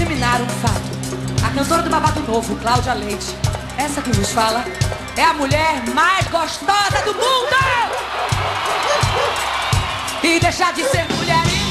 disseminar um fato. A cantora do Babado Novo, Cláudia Leite, essa que vos fala, é a mulher mais gostosa do mundo! E deixar de ser mulher